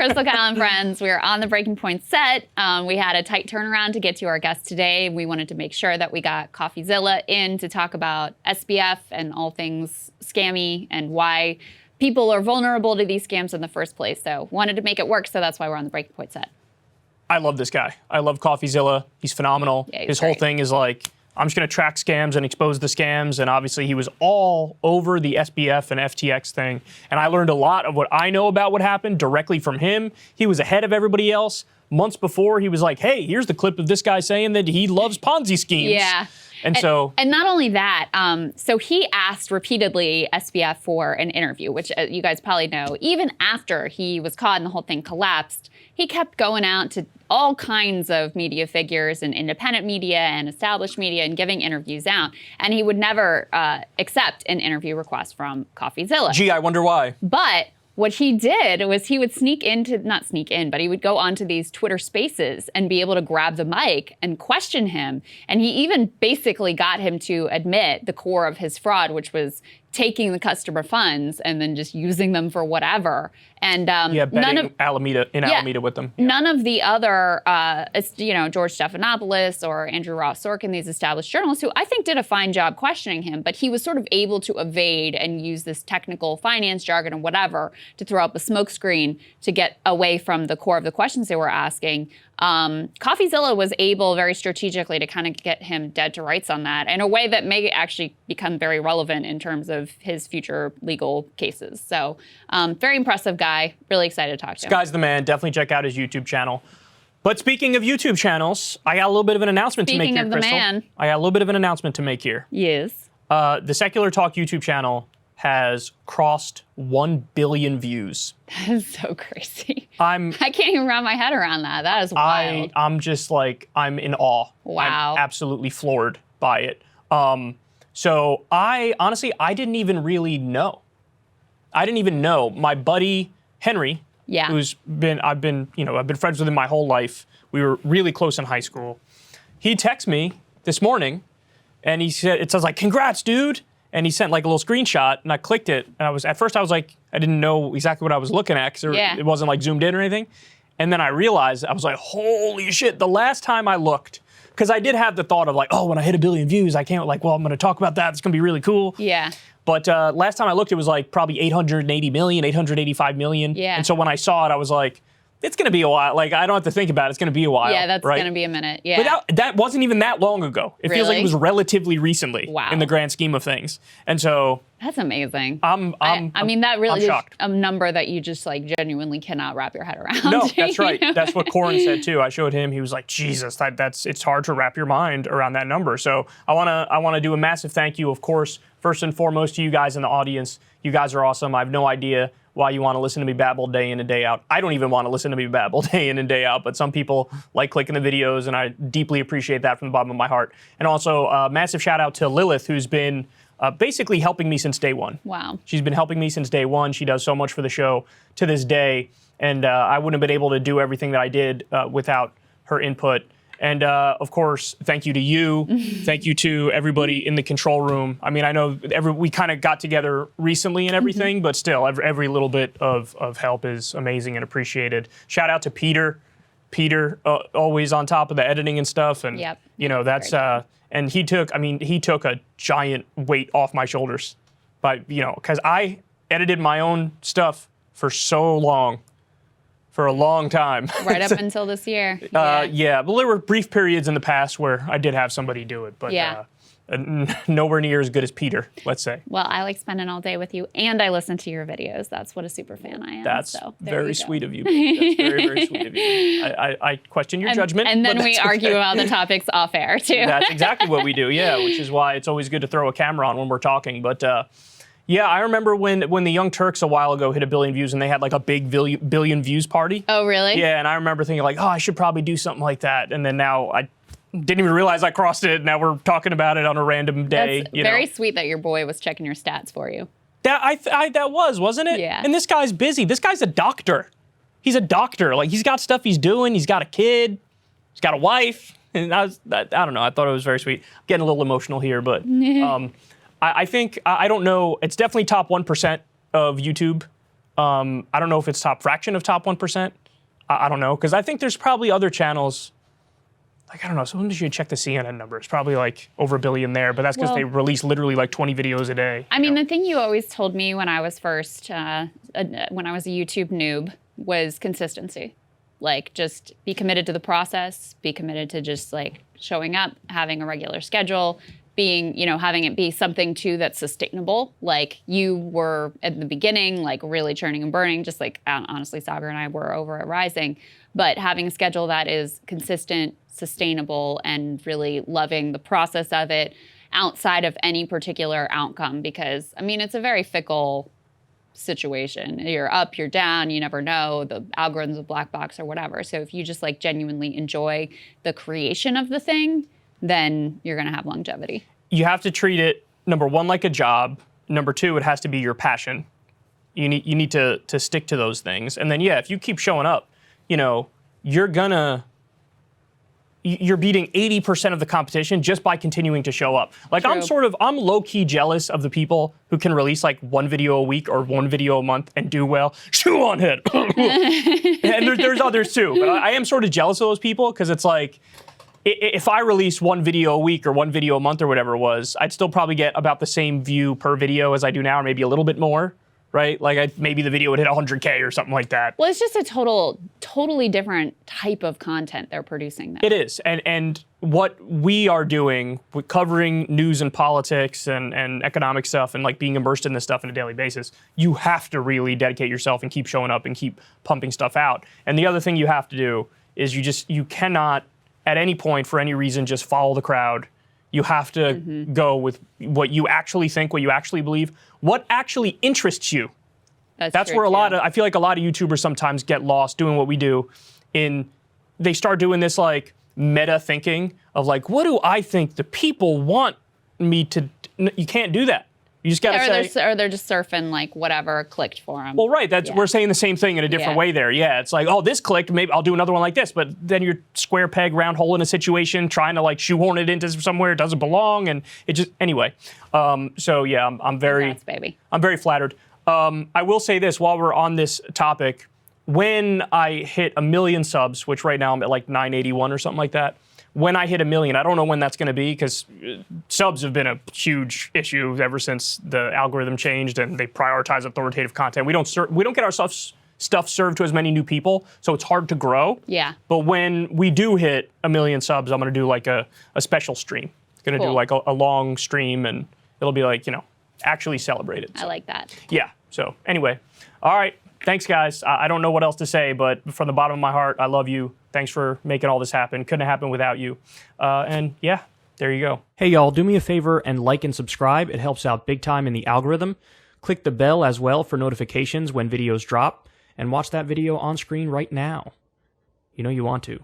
Crystal, Kyle, and friends, we are on the Breaking Point set. We had a tight turnaround to get to our guest today. We wanted to make sure that we got CoffeeZilla in to talk about SBF and all things scammy and why people are vulnerable to these scams in the first place. So wanted to make it work, so that's why we're on the Breaking Point set. I love this guy. I love CoffeeZilla. He's phenomenal. Yeah, His whole thing is like, I'm just going to track scams and expose the scams. And obviously he was all over the SBF and FTX thing. And I learned a lot of what I know about what happened directly from him. He was ahead of everybody else. Months before, he was like, hey, here's the clip of this guy saying that he loves Ponzi schemes. Yeah. And not only that, so he asked repeatedly SBF for an interview, which you guys probably know. Even after he was caught and the whole thing collapsed, he kept going out to all kinds of media figures and independent media and established media and giving interviews out. And he would never accept an interview request from CoffeeZilla. Gee, I wonder why. But what he did was he would not sneak in, but he would go onto these Twitter spaces and be able to grab the mic and question him. And he even basically got him to admit the core of his fraud, which was taking the customer funds and then just using them for whatever. And none of Alameda with them. Yeah. None of the other, George Stephanopoulos or Andrew Ross Sorkin, these established journalists, who I think did a fine job questioning him, but he was sort of able to evade and use this technical finance jargon and whatever to throw up a smokescreen to get away from the core of the questions they were asking. CoffeeZilla was able very strategically to kind of get him dead to rights on that in a way that may actually become very relevant in terms of his future legal cases. So very impressive guy. Really excited to talk to him. This guy's the man. Definitely check out his YouTube channel. But speaking of YouTube channels, I got a little bit of an announcement to make here, Crystal. I got a little bit of an announcement to make here. Yes. The Secular Talk YouTube channel has crossed 1 billion views. That is so crazy. I can't even wrap my head around that. That is wild. I'm just like, I'm in awe. Wow. I'm absolutely floored by it. So I didn't even really know. I didn't even know. My buddy Henry, I've been friends with him my whole life. We were really close in high school. He texted me this morning and he said, it says like, congrats, dude. And he sent like a little screenshot, and I clicked it. And at first I was like, I didn't know exactly what I was looking at because it wasn't like zoomed in or anything. And then I realized, I was like, holy shit, the last time I looked, because I did have the thought of like, oh, when I hit 1 billion views, I can't I'm going to talk about that. It's going to be really cool. Yeah. But last time I looked, it was like probably 880 million, 885 million. Yeah. And so when I saw it, I was like, it's going to be a while. Like, I don't have to think about it. It's going to be a while. Yeah, that's right? going to be a minute. Yeah. But that wasn't even that long ago. It feels like it was relatively recently in the grand scheme of things. And so that's amazing. I mean, that really is shocked. a number that you just like genuinely cannot wrap your head around. No, that's right. That's what Corin said too. I showed him. He was like, Jesus, it's hard to wrap your mind around that number. So I want to do a massive thank you, of course, first and foremost to you guys in the audience. You guys are awesome. I have no idea why you want to listen to me babble day in and day out. I don't even want to listen to me babble day in and day out, but some people like clicking the videos, and I deeply appreciate that from the bottom of my heart. And also, massive shout out to Lilith, who's been basically helping me since day one. Wow. She's been helping me since day one. She does so much for the show to this day, and I wouldn't have been able to do everything that I did without her input. And of course, thank you to you. Thank you to everybody in the control room. I mean, I know we kind of got together recently and everything, but still, every little bit of help is amazing and appreciated. Shout out to Peter. Peter, always on top of the editing and stuff. And, that's, and he took a giant weight off my shoulders. But, because I edited my own stuff for so long. For a long time. Right up until this year. Yeah, well, there were brief periods in the past where I did have somebody do it, but nowhere near as good as Peter, let's say. Well, I like spending all day with you, and I listen to your videos. That's what a super fan I am. That's very sweet of you. That's very, very sweet of you. I question your judgment. And then we argue about the topics off air, too. That's exactly what we do, yeah, which is why it's always good to throw a camera on when we're talking, but... yeah, I remember when the Young Turks a while ago hit 1 billion views and they had like a big billion views party. Oh, really? Yeah, and I remember thinking like, oh, I should probably do something like that. And then now I didn't even realize I crossed it. Now we're talking about it on a random day. That's very sweet that your boy was checking your stats for you. That wasn't it? Yeah. And this guy's busy. This guy's a doctor. He's a doctor. Like, he's got stuff he's doing. He's got a kid. He's got a wife. And I don't know. I thought it was very sweet. I'm getting a little emotional here, but I think, I don't know, it's definitely top 1% of YouTube I don't know if it's top fraction of top 1%. I don't know, because I think there's probably other channels. Like, I don't know, sometimes you check the CNN numbers, probably like over 1 billion there, but that's because they release literally like 20 videos a day. I mean, the thing you always told me when I was first, when I was a YouTube noob, was consistency. Like, just be committed to the process, be committed to just like showing up, having a regular schedule, being, you know, having it be something too that's sustainable. Like you were at the beginning, like really churning and burning, just like honestly, Sagar and I were over at Rising, but having a schedule that is consistent, sustainable, and really loving the process of it outside of any particular outcome. Because I mean, it's a very fickle situation. You're up, you're down, you never know, the algorithm's a black box or whatever. So if you just like genuinely enjoy the creation of the thing, then you're going to have longevity. You have to treat it, number one, like a job. Number two, it has to be your passion. You need to stick to those things. And then, yeah, if you keep showing up, you know, you're beating 80% of the competition just by continuing to show up. Like, True. I'm low-key jealous of the people who can release like 1 video a week or 1 video a month and do well. Shoe on head. And there's others too, but I am sort of jealous of those people, because it's like, if I released 1 video a week or 1 video a month or whatever it was, I'd still probably get about the same view per video as I do now, or maybe a little bit more, right? Like maybe the video would hit 100K or something like that. Well, it's just a totally different type of content they're producing there. It is, and what we are doing with covering news and politics and economic stuff and like being immersed in this stuff on a daily basis, you have to really dedicate yourself and keep showing up and keep pumping stuff out. And the other thing you have to do is you cannot at any point, for any reason, just follow the crowd. You have to go with what you actually think, what you actually believe, what actually interests you. That's where I feel like a lot of YouTubers sometimes get lost doing what we do. They start doing this like meta thinking of like, what do I think the people want me to? You can't do that. You just gotta say, or they're just surfing like whatever clicked for them. Well, right. We're saying the same thing in a different way there. Yeah, it's like, oh, this clicked. Maybe I'll do another one like this. But then you're square peg, round hole in a situation, trying to like shoehorn it into somewhere it doesn't belong, and it just anyway. So yeah, I'm very flattered. I will say this while we're on this topic: when I hit 1 million subs, which right now I'm at like 981 or something like that. When I hit 1 million, I don't know when that's going to be, because subs have been a huge issue ever since the algorithm changed and they prioritize authoritative content. We don't get our stuff served to as many new people, so it's hard to grow. Yeah. But when we do hit 1 million subs, I'm going to do like a special stream. Going to do like a long stream, and it'll be like, you know, actually celebrate it. I like that. Yeah. So anyway, all right. Thanks, guys. I don't know what else to say, but from the bottom of my heart, I love you. Thanks for making all this happen. Couldn't have happened without you. And yeah, there you go. Hey, y'all, do me a favor and like and subscribe. It helps out big time in the algorithm. Click the bell as well for notifications when videos drop, and watch that video on screen right now. You know you want to.